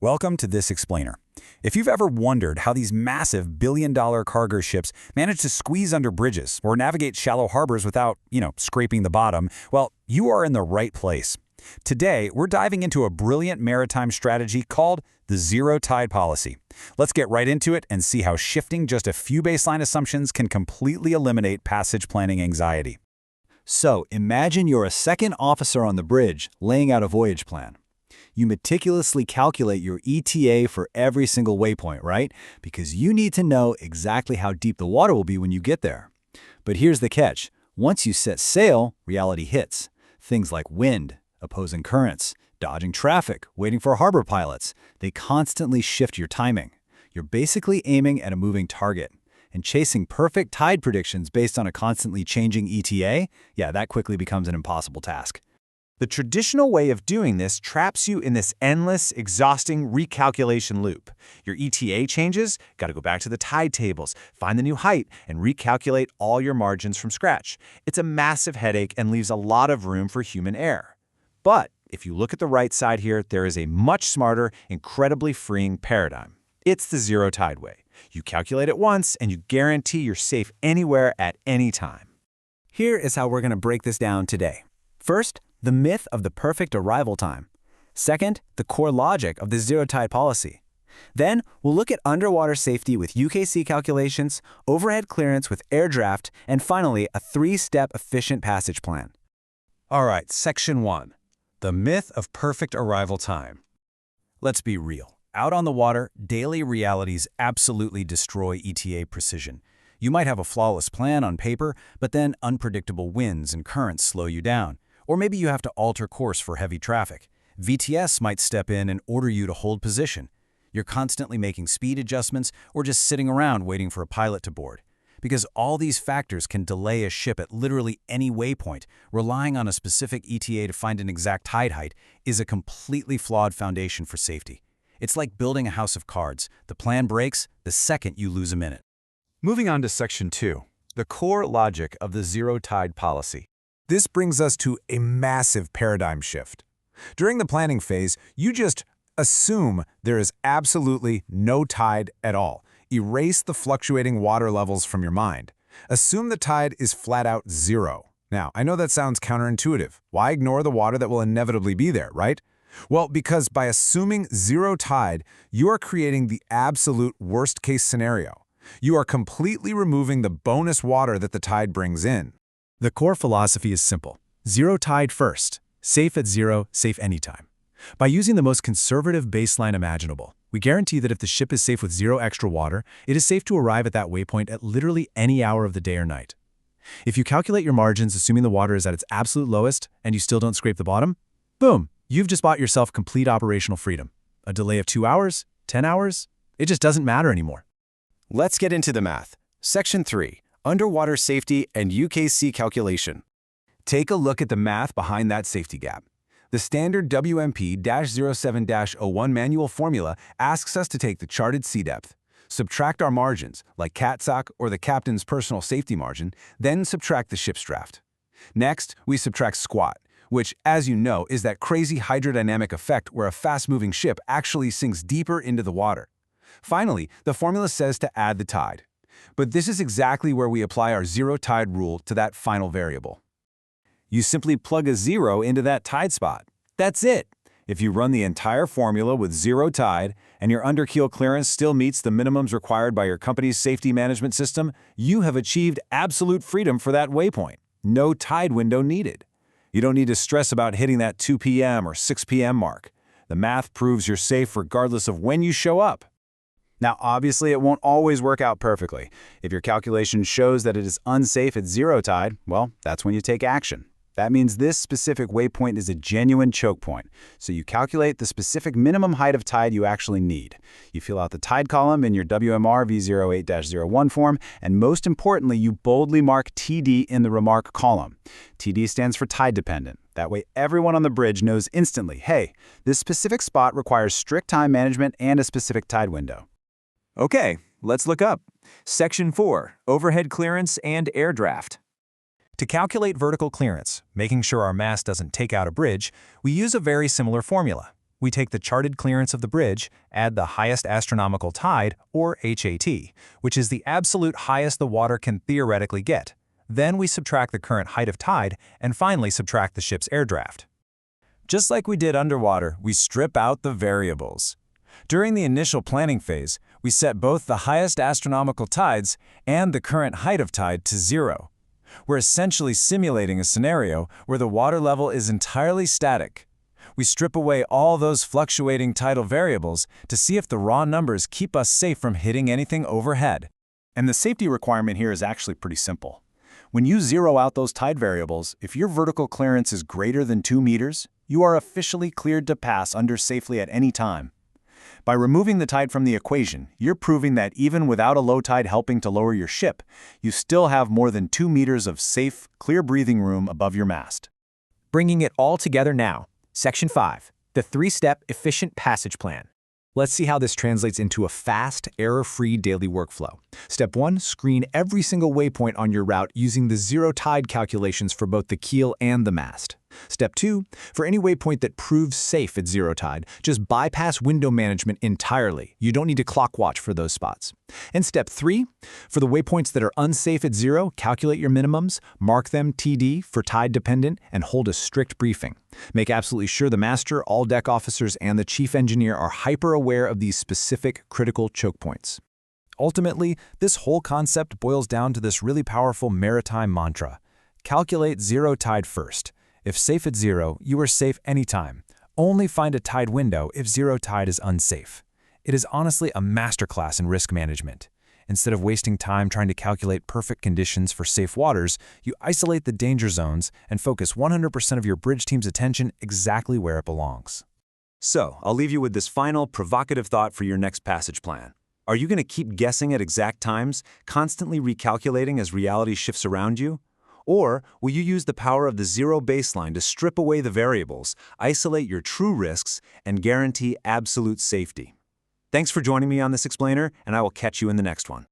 Welcome to This Explainer. If you've ever wondered how these massive billion-dollar cargo ships manage to squeeze under bridges or navigate shallow harbors without, scraping the bottom, well, you are in the right place. Today, we're diving into a brilliant maritime strategy called the zero-tide policy. Let's get right into it and see how shifting just a few baseline assumptions can completely eliminate passage planning anxiety. So, imagine you're a second officer on the bridge laying out a voyage plan. You meticulously calculate your ETA for every single waypoint, right? Because you need to know exactly how deep the water will be when you get there. But here's the catch. Once you set sail, reality hits. Things like wind, opposing currents, dodging traffic, waiting for harbor pilots. They constantly shift your timing. You're basically aiming at a moving target. And chasing perfect tide predictions based on a constantly changing ETA, that quickly becomes an impossible task. The traditional way of doing this traps you in this endless, exhausting recalculation loop. Your ETA changes, got to go back to the tide tables, find the new height, and recalculate all your margins from scratch. It's a massive headache and leaves a lot of room for human error. But if you look at the right side here, there is a much smarter, incredibly freeing paradigm. It's the zero-tide way. You calculate it once, and you guarantee you're safe anywhere at any time. Here is how we're going to break this down today. First, the myth of the perfect arrival time. Second, the core logic of the zero-tide policy. Then, we'll look at underwater safety with UKC calculations, overhead clearance with air draft, and finally, a three-step efficient passage plan. All right, Section 1. The myth of perfect arrival time. Let's be real. Out on the water, daily realities absolutely destroy ETA precision. You might have a flawless plan on paper, but then unpredictable winds and currents slow you down. Or maybe you have to alter course for heavy traffic. VTS might step in and order you to hold position. You're constantly making speed adjustments or just sitting around waiting for a pilot to board. Because all these factors can delay a ship at literally any waypoint, relying on a specific ETA to find an exact tide height is a completely flawed foundation for safety. It's like building a house of cards. The plan breaks the second you lose a minute. Moving on to Section 2. The core logic of the zero-tide policy. This brings us to a massive paradigm shift. During the planning phase, you just assume there is absolutely no tide at all. Erase the fluctuating water levels from your mind. Assume the tide is flat out zero. Now, I know that sounds counterintuitive. Why ignore the water that will inevitably be there, right? Well, because by assuming zero tide, you are creating the absolute worst-case scenario. You are completely removing the bonus water that the tide brings in. The core philosophy is simple. Zero tide first. Safe at zero, safe anytime. By using the most conservative baseline imaginable, we guarantee that if the ship is safe with zero extra water, it is safe to arrive at that waypoint at literally any hour of the day or night. If you calculate your margins assuming the water is at its absolute lowest and you still don't scrape the bottom, boom, you've just bought yourself complete operational freedom. A delay of 2 hours, 10 hours, it just doesn't matter anymore. Let's get into the math. Section 3. Underwater safety and UKC calculation. Take a look at the math behind that safety gap. The standard WMP-07-01 manual formula asks us to take the charted sea depth, subtract our margins, like CATSOC or the captain's personal safety margin, then subtract the ship's draft. Next, we subtract squat, which, as you know, is that crazy hydrodynamic effect where a fast-moving ship actually sinks deeper into the water. Finally, the formula says to add the tide. But this is exactly where we apply our zero-tide rule to that final variable. You simply plug a zero into that tide spot. That's it. If you run the entire formula with zero tide and your underkeel clearance still meets the minimums required by your company's safety management system, you have achieved absolute freedom for that waypoint. No tide window needed. You don't need to stress about hitting that 2 p.m. or 6 p.m. mark. The math proves you're safe regardless of when you show up. Now, obviously, it won't always work out perfectly. If your calculation shows that it is unsafe at zero tide, well, that's when you take action. That means this specific waypoint is a genuine choke point, so you calculate the specific minimum height of tide you actually need. You fill out the tide column in your WMR V08-01 form, and most importantly, you boldly mark TD in the remark column. TD stands for tide dependent. That way, everyone on the bridge knows instantly, hey, this specific spot requires strict time management and a specific tide window. Okay, let's look up. Section 4, Overhead Clearance and Air Draft. To calculate vertical clearance, making sure our mast doesn't take out a bridge, we use a very similar formula. We take the charted clearance of the bridge, add the highest astronomical tide, or HAT, which is the absolute highest the water can theoretically get. Then we subtract the current height of tide, and finally subtract the ship's air draft. Just like we did underwater, we strip out the variables. During the initial planning phase, we set both the highest astronomical tides and the current height of tide to 0. We're essentially simulating a scenario where the water level is entirely static. We strip away all those fluctuating tidal variables to see if the raw numbers keep us safe from hitting anything overhead. And the safety requirement here is actually pretty simple. When you zero out those tide variables, if your vertical clearance is greater than 2 meters, you are officially cleared to pass under safely at any time. By removing the tide from the equation, you're proving that even without a low tide helping to lower your ship, you still have more than 2 meters of safe, clear breathing room above your mast. Bringing it all together now. Section 5, the 3-step efficient passage plan. Let's see how this translates into a fast, error-free daily workflow. Step 1, screen every single waypoint on your route using the zero tide calculations for both the keel and the mast. Step 2, for any waypoint that proves safe at zero tide, just bypass window management entirely. You don't need to clock watch for those spots. And step 3, for the waypoints that are unsafe at zero, calculate your minimums, mark them TD for tide dependent, and hold a strict briefing. Make absolutely sure the master, all deck officers, and the chief engineer are hyper-aware of these specific critical choke points. Ultimately, this whole concept boils down to this really powerful maritime mantra. Calculate zero tide first. If safe at 0, you are safe anytime. Only find a tide window if zero tide is unsafe. It is honestly a masterclass in risk management. Instead of wasting time trying to calculate perfect conditions for safe waters, you isolate the danger zones and focus 100% of your bridge team's attention exactly where it belongs. So, I'll leave you with this final provocative thought for your next passage plan. Are you going to keep guessing at exact times, constantly recalculating as reality shifts around you? Or will you use the power of the zero baseline to strip away the variables, isolate your true risks, and guarantee absolute safety? Thanks for joining me on this explainer, and I will catch you in the next one.